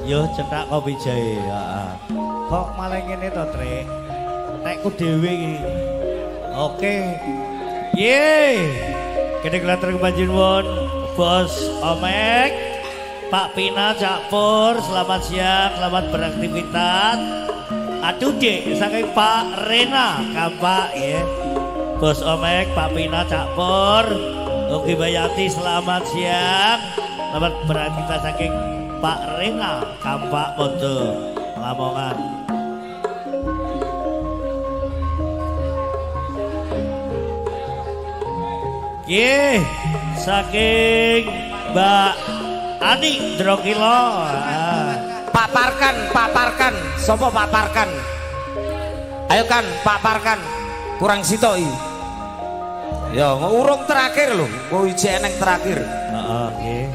Yo cetak kopi jahe. Kok malah ngene to, Trek? Tekku dhewe iki. Oke. Ye. Kene klater kepanjenengan Bos Omek, Pak Pina, Cak Pur, selamat siang, selamat beraktivitas. Aduh Dek, saking Pak Rena, Kampak ya. Bos Omek, Pak Pina, Cak Pur, Ugi Bayati, selamat siang, selamat beraktivitas saking Pak Rena, Kampak Mondo, Lamongan. Ye, saking Mbak Ani Drokilo. Paparkan, sopo paparkan. Ayo kan, paparkan. Kurang sitoi. Ya, urung terakhir lho, kok ijek eneng terakhir. Oke.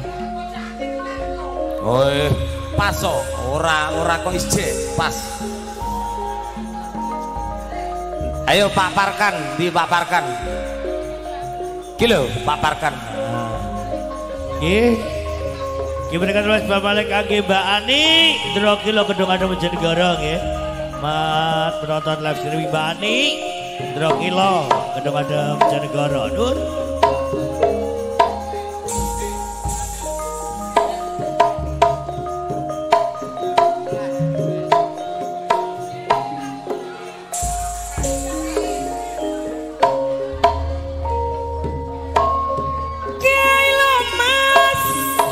Oi, pas kok, ora kok ijek, pas. Ayo paparkan, dipaparkan. Ki lho, paparkan. Nggih. Diberikan luas balik kangge Mbak Ani Drokilo Gedung Adem Bojonegoro nggih. Mat penonton live streaming Mbak Ani Drokilo Gedung Adem Bojonegoro. Nur.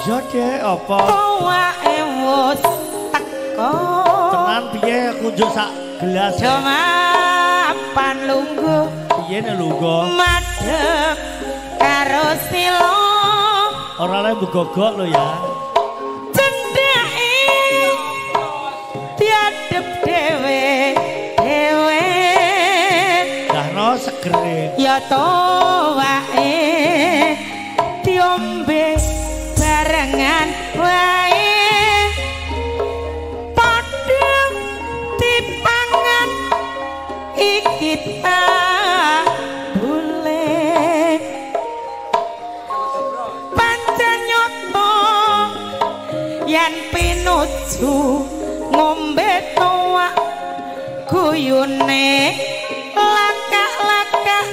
Jodhe apa? Awake wis teko. Tenan piye kunjuk sak gelas. Mapan lungguh. Piye nek lungguh? Madhep karo sila. Ora le begogok lho ya. Cendheke diadep dhewe. Dahno segere. Ya to wae diombe barengan wae padha dipangan iki ta boleh pancen nyoto yen pinuju ngombe tuak guyune lakak-lakak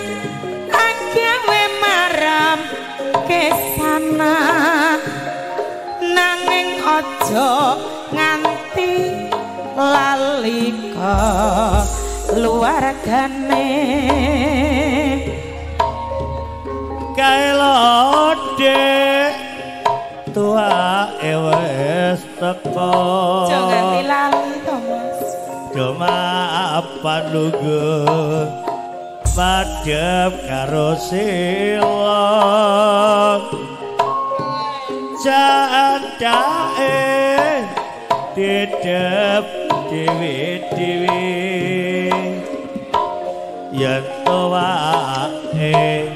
agawe maram kesana nanging aja nganti lali keluargane kae lode tua wis teko aja nganti lali to Mas cuma apa nunggu madhep karo sila jandake didep dewe-dewe yen wae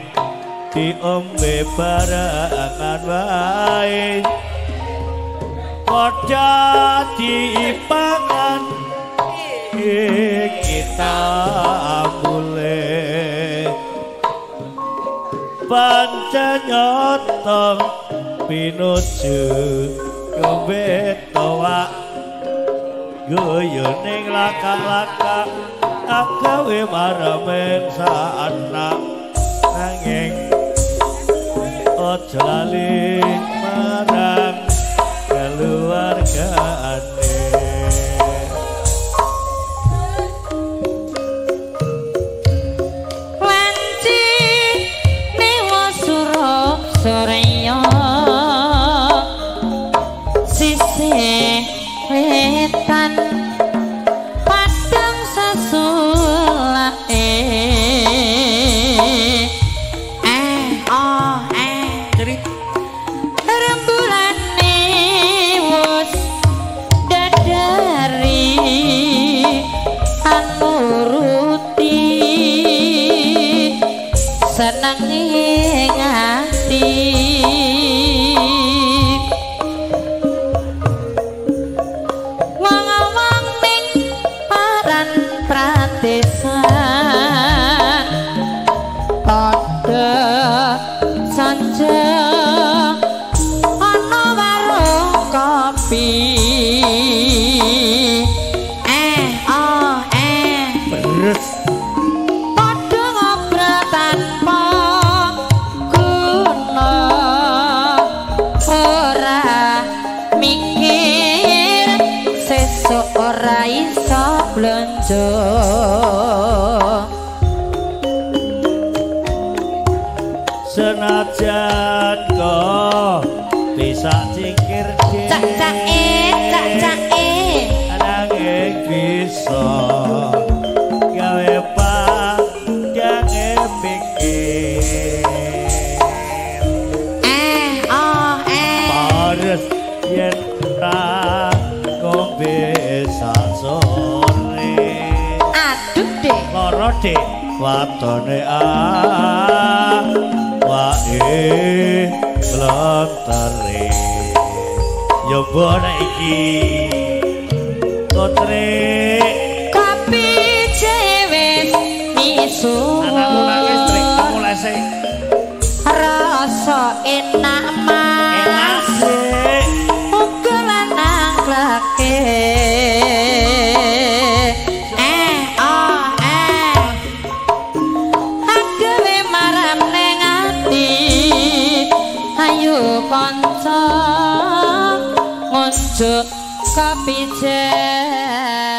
diombe barengan wae padha dipangan kita boleh pancen nyoto pinuju ngombe toa guyuning lakak-lakak agawe maremen sanak nanging aja lali marang keluargane wanci dewa surup surya sisih wetan padang sasulake rembulane wis dadari anuruti seneng ing ati wong-wong ning paran pradesan padha sanja ana warung kopi senajan kok bisa cingkir nanging bisa gawe panjange pikir pares yen ta ngombe sak sore aduh dek loro dek watone wae lontere yo bona iki kotre kopi cewek misu anakku nangis trik mulai sih rasa enak enak mas sih uga lanang klake agawe maram neng ati ayo kanca ngunjuk kopi cewek